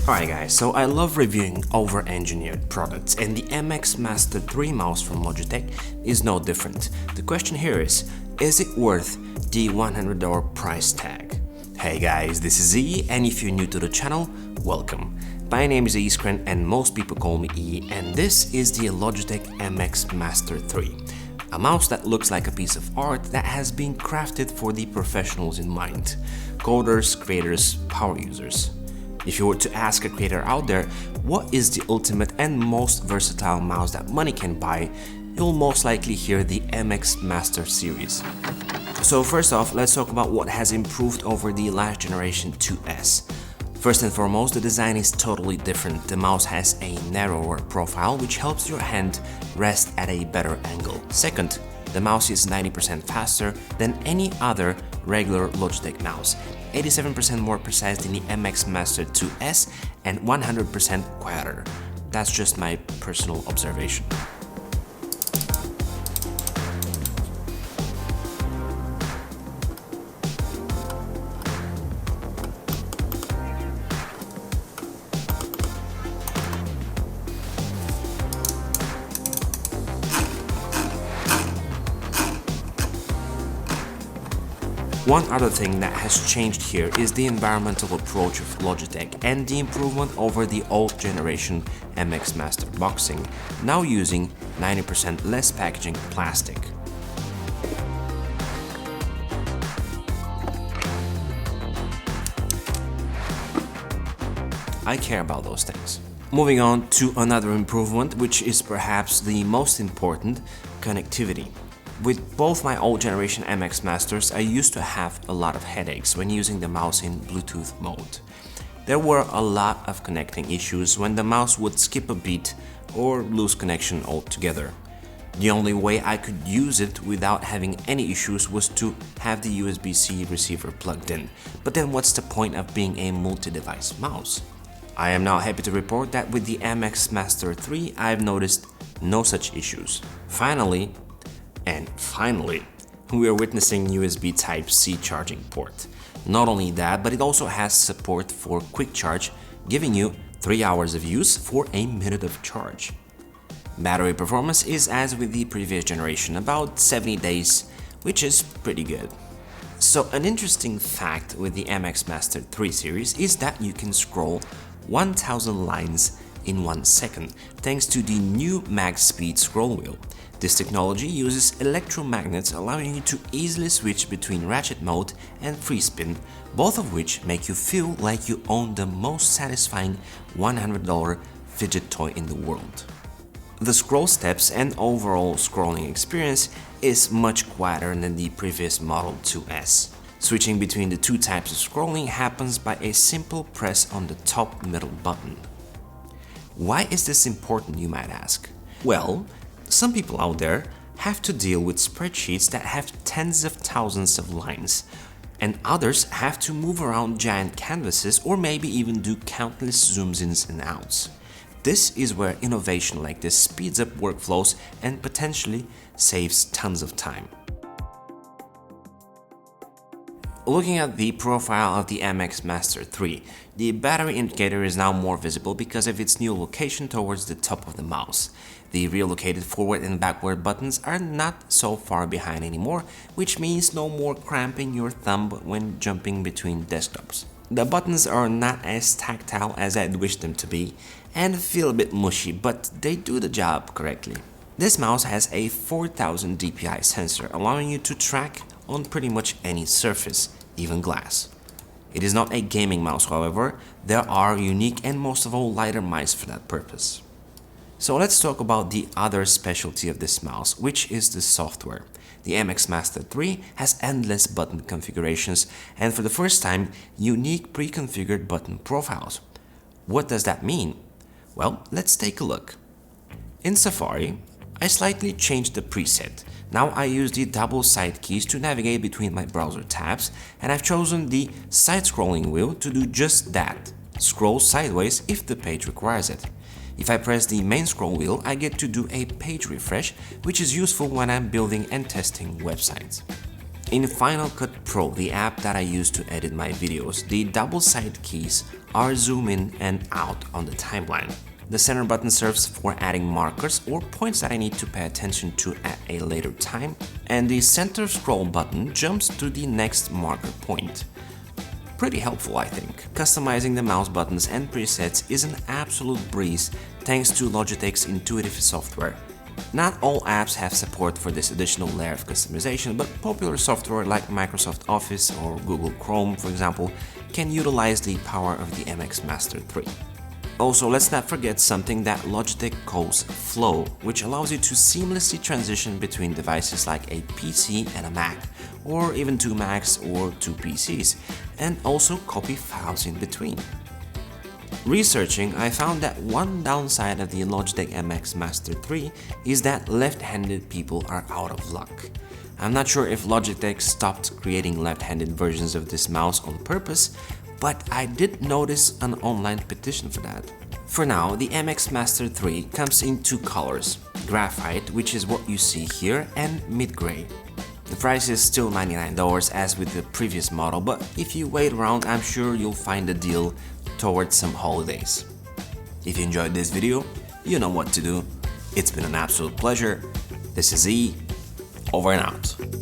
Alright guys, so I love reviewing over-engineered products, and the MX Master 3 mouse from Logitech is no different. The question here is it worth the $100 price tag? Hey guys, this is E, and if you're new to the channel, welcome. My name is Iskren and most people call me E, and this is the Logitech MX Master 3. A mouse that looks like a piece of art that has been crafted for the professionals in mind. Coders, creators, power users. If you were to ask a creator out there, what is the ultimate and most versatile mouse that money can buy, you'll most likely hear the MX Master series. So first off, let's talk about what has improved over the last generation 2S. First and foremost, the design is totally different. The mouse has a narrower profile, which helps your hand rest at a better angle. Second, the mouse is 90% faster than any other regular Logitech mouse, 87% more precise than the MX Master 2S, and 100% quieter. That's just my personal observation. One other thing that has changed here is the environmental approach of Logitech and the improvement over the old generation MX Master boxing, now using 90% less packaging plastic. I care about those things. Moving on to another improvement, which is perhaps the most important: connectivity. With both my old generation MX Masters, I used to have a lot of headaches when using the mouse in Bluetooth mode. There were a lot of connecting issues when the mouse would skip a beat or lose connection altogether. The only way I could use it without having any issues was to have the USB-C receiver plugged in. But then what's the point of being a multi-device mouse? I am now happy to report that with the MX Master 3, I've noticed no such issues. Finally, we are witnessing USB Type-C charging port. Not only that, but it also has support for quick charge, giving you 3 hours of use for a minute of charge. Battery performance is as with the previous generation, about 70 days, which is pretty good. So an interesting fact with the MX Master 3 series is that you can scroll 1000 lines in 1 second, thanks to the new MagSpeed scroll wheel. This technology uses electromagnets, allowing you to easily switch between ratchet mode and free spin, both of which make you feel like you own the most satisfying $100 fidget toy in the world. The scroll steps and overall scrolling experience is much quieter than the previous Model 2S. Switching between the two types of scrolling happens by a simple press on the top middle button. Why is this important, you might ask? Well, some people out there have to deal with spreadsheets that have tens of thousands of lines, and others have to move around giant canvases or maybe even do countless zooms ins and outs. This is where innovation like this speeds up workflows and potentially saves tons of time. Looking at the profile of the MX Master 3, the battery indicator is now more visible because of its new location towards the top of the mouse. The relocated forward and backward buttons are not so far behind anymore, which means no more cramping your thumb when jumping between desktops. The buttons are not as tactile as I'd wish them to be and feel a bit mushy, but they do the job correctly. This mouse has a 4000 dpi sensor, allowing you to track on pretty much any surface, even glass. It is not a gaming mouse, however. There are unique and most of all lighter mice for that purpose. So let's talk about the other specialty of this mouse, which is the software. The MX Master 3 has endless button configurations and for the first time, unique pre-configured button profiles. What does that mean? Well, let's take a look. In Safari, I slightly changed the preset. Now I use the double side keys to navigate between my browser tabs, and I've chosen the side scrolling wheel to do just that. Scroll sideways if the page requires it. If I press the main scroll wheel, I get to do a page refresh, which is useful when I'm building and testing websites. In Final Cut Pro, the app that I use to edit my videos, the double side keys are zoom in and out on the timeline. The center button serves for adding markers or points that I need to pay attention to at a later time, and the center scroll button jumps to the next marker point. Pretty helpful, I think. Customizing the mouse buttons and presets is an absolute breeze thanks to Logitech's intuitive software. Not all apps have support for this additional layer of customization, but popular software like Microsoft Office or Google Chrome, for example, can utilize the power of the MX Master 3. Also, let's not forget something that Logitech calls Flow, which allows you to seamlessly transition between devices like a PC and a Mac, or even two Macs or two PCs, and also copy files in between. Researching, I found that one downside of the Logitech MX Master 3 is that left-handed people are out of luck. I'm not sure if Logitech stopped creating left-handed versions of this mouse on purpose, but I did notice an online petition for that. For now, the MX Master 3 comes in two colors, graphite, which is what you see here, and mid-gray. The price is still $99 as with the previous model, but if you wait around, I'm sure you'll find a deal towards some holidays. If you enjoyed this video, you know what to do. It's been an absolute pleasure. This is E, over and out.